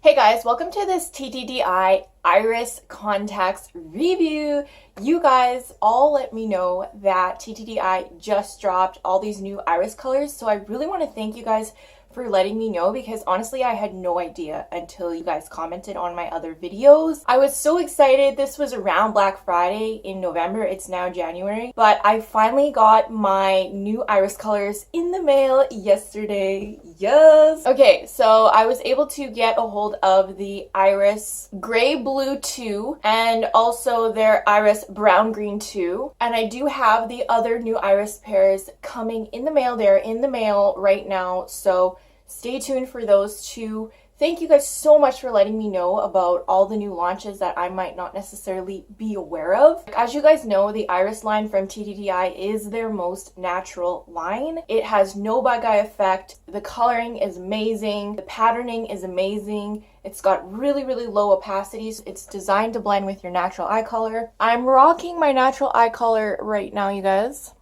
Hey guys, welcome to this TTDEYE Iris contacts review. You guys all let me know that TTDEYE just dropped all these new iris colors, so I really want to thank you guys for letting me know because honestly I had no idea until you guys commented on my other videos. I was so excited. This was around Black Friday in November. It's now January, but I finally got my new iris colors in the mail yesterday. Yes! Okay, so I was able to get a hold of the Iris Gray Blue 2 and also their Iris Brown Green 2, and I do have the other new iris pairs coming in the mail. They're in the mail right now, so stay tuned for those two. Thank you guys so much for letting me know about all the new launches that I might not necessarily be aware of. As you guys know, the Iris line from TTDEYE is their most natural line. It has no bug eye effect. The coloring is amazing. The patterning is amazing. It's got really low opacities. It's designed to blend with your natural eye color. I'm rocking my natural eye color right now, you guys.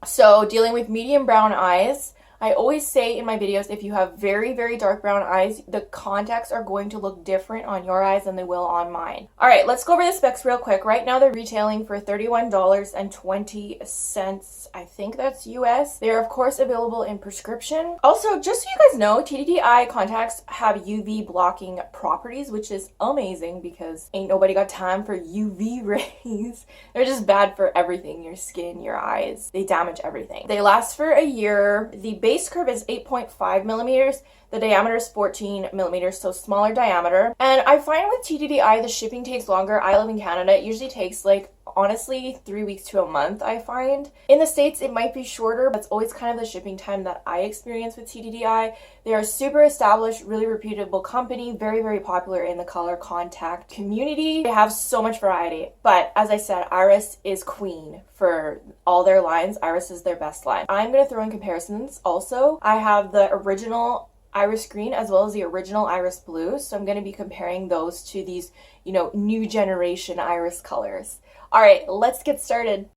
So dealing with medium brown eyes, I always say in my videos, if you have very dark brown eyes, the contacts are going to look different on your eyes than they will on mine. All right, let's go over the specs real quick. Right now they're retailing for $31.20. I think that's US. They're of course available in prescription. Also, just so you guys know, TTDEYE contacts have UV blocking properties, which is amazing because ain't nobody got time for UV rays. They're just bad for everything, your skin, your eyes. They damage everything. They last for a year. The base curve is 8.5 millimeters. The diameter is 14 millimeters, so smaller diameter. And I find with TTDEYE, the shipping takes longer. I live in Canada. It usually takes honestly 3 weeks to a month, I find. In the States, it might be shorter, but it's always kind of the shipping time that I experience with TTDEYE. They are a super established, really reputable company, very popular in the color contact community. They have so much variety, but as I said, Iris is queen for all their lines. Iris is their best line. I'm going to throw in comparisons also. I have the original Iris Green as well as the original Iris Blue, so I'm going to be comparing those to these, new generation Iris colors. All right, let's get started.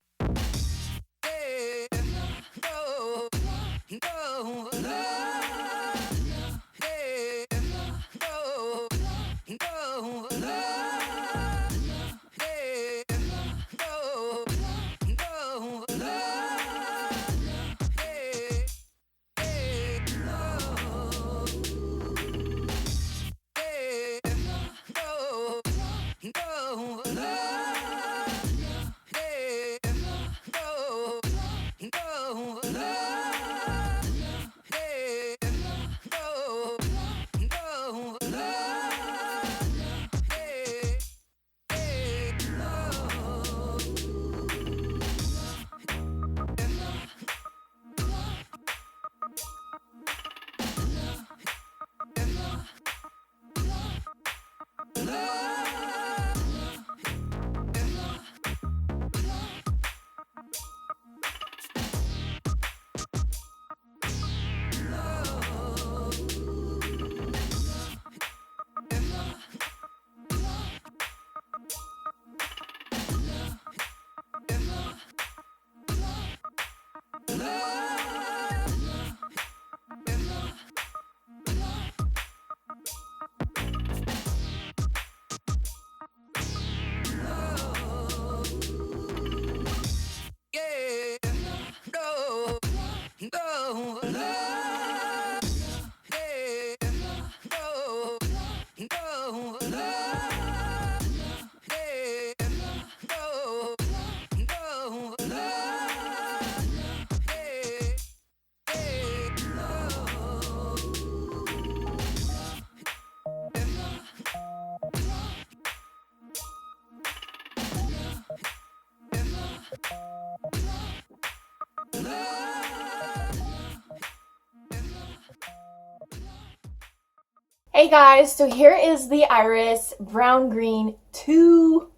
Hey guys, so here is the Iris Brown Green 2.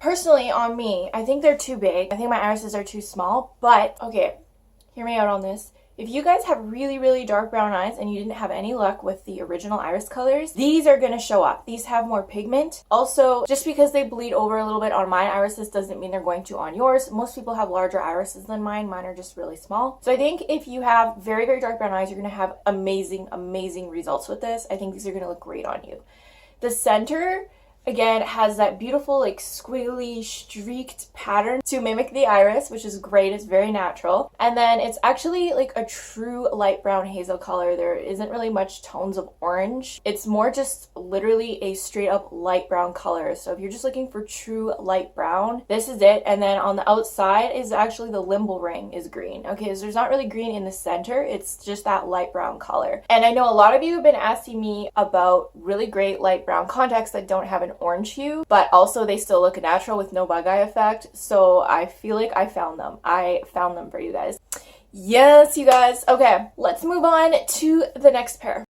Personally, on me, I think they're too big. I think my irises are too small, but okay, hear me out on this. If you guys have really, really dark brown eyes and you didn't have any luck with the original iris colors, these are going to show up. These have more pigment. Also, just because they bleed over a little bit on my irises doesn't mean they're going to on yours. Most people have larger irises than mine. Mine are just really small. So I think if you have very, very dark brown eyes, you're going to have amazing, amazing results with this. I think these are going to look great on you. The center, again, has that beautiful like squiggly streaked pattern to mimic the iris, which is great. It's very natural. And then it's actually like a true light brown hazel color. There isn't really much tones of orange. It's more just literally a straight up light brown color. So if you're just looking for true light brown, this is it. And then on the outside is actually the limbal ring is green. Okay, so there's not really green in the center. It's just that light brown color. And I know a lot of you have been asking me about really great light brown contacts that don't have an orange hue, but also they still look natural with no bug eye effect. So I feel like I found them. I found them for you guys. Yes, you guys. Okay, let's move on to the next pair.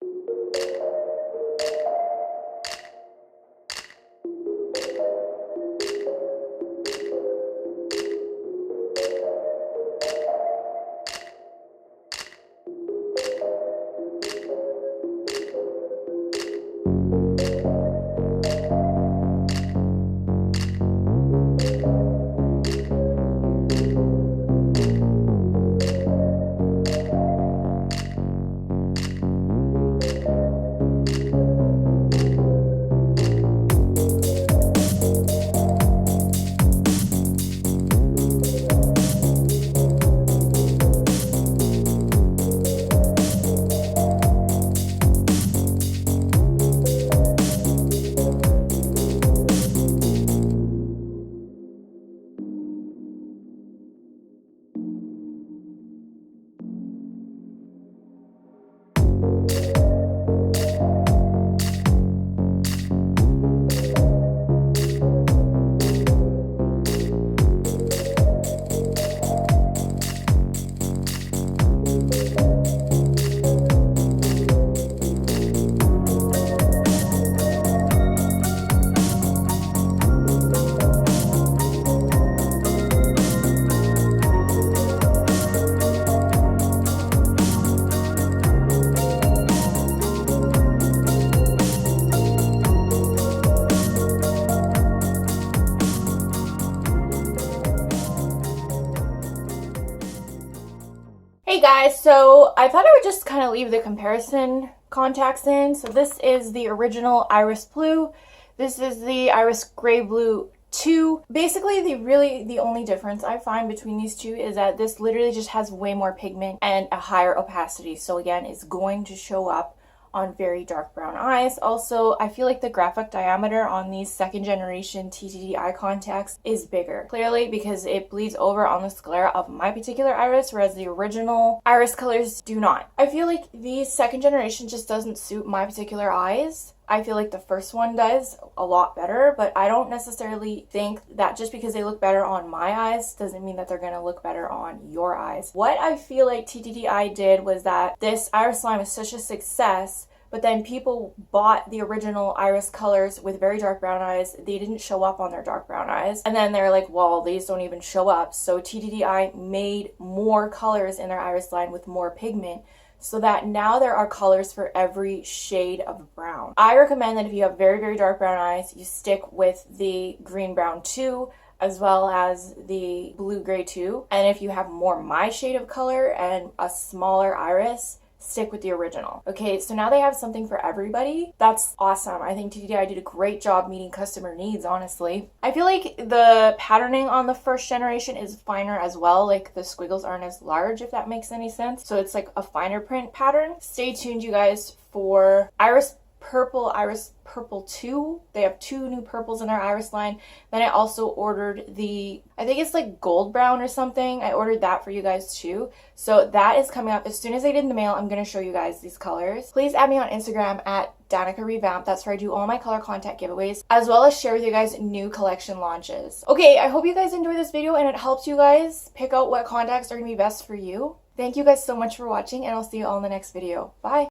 Hey guys, so I thought I would just kind of leave the comparison contacts in. So this is the original Iris Blue. This is the Iris Gray Blue 2. Basically, the only difference I find between these two is that this literally just has way more pigment and a higher opacity. So again, it's going to show up on very dark brown eyes. Also, I feel like the graphic diameter on these second generation TTDEYE contacts is bigger. Clearly because it bleeds over on the sclera of my particular iris, whereas the original iris colors do not. I feel like the second generation just doesn't suit my particular eyes. I feel like the first one does a lot better, but I don't necessarily think that just because they look better on my eyes doesn't mean that they're going to look better on your eyes. What I feel like TTDEYE did was that this iris line was such a success, but then people bought the original iris colors with very dark brown eyes. They didn't show up on their dark brown eyes. And then they're like, well, these don't even show up. So TTDEYE made more colors in their iris line with more pigment, so that now there are colors for every shade of brown. I recommend that if you have very, very dark brown eyes, you stick with the green brown 2 as well as the blue gray 2. And if you have more my shade of color and a smaller iris, stick with the original. Okay, so now they have something for everybody. That's awesome. I think TTDEYE did a great job meeting customer needs, honestly. I feel like the patterning on the first generation is finer as well. Like the squiggles aren't as large, if that makes any sense. So it's like a finer print pattern. Stay tuned, you guys, for Iris Purple 2. They have 2 new purples in their iris line. Then I also ordered the, I think it's like gold brown or something. I ordered that for you guys too. So that is coming up. As soon as I get in the mail, I'm going to show you guys these colors. Please add me on Instagram at Danica Revamp. That's where I do all my color contact giveaways, as well as share with you guys new collection launches. Okay, I hope you guys enjoyed this video and it helps you guys pick out what contacts are going to be best for you. Thank you guys so much for watching, and I'll see you all in the next video. Bye!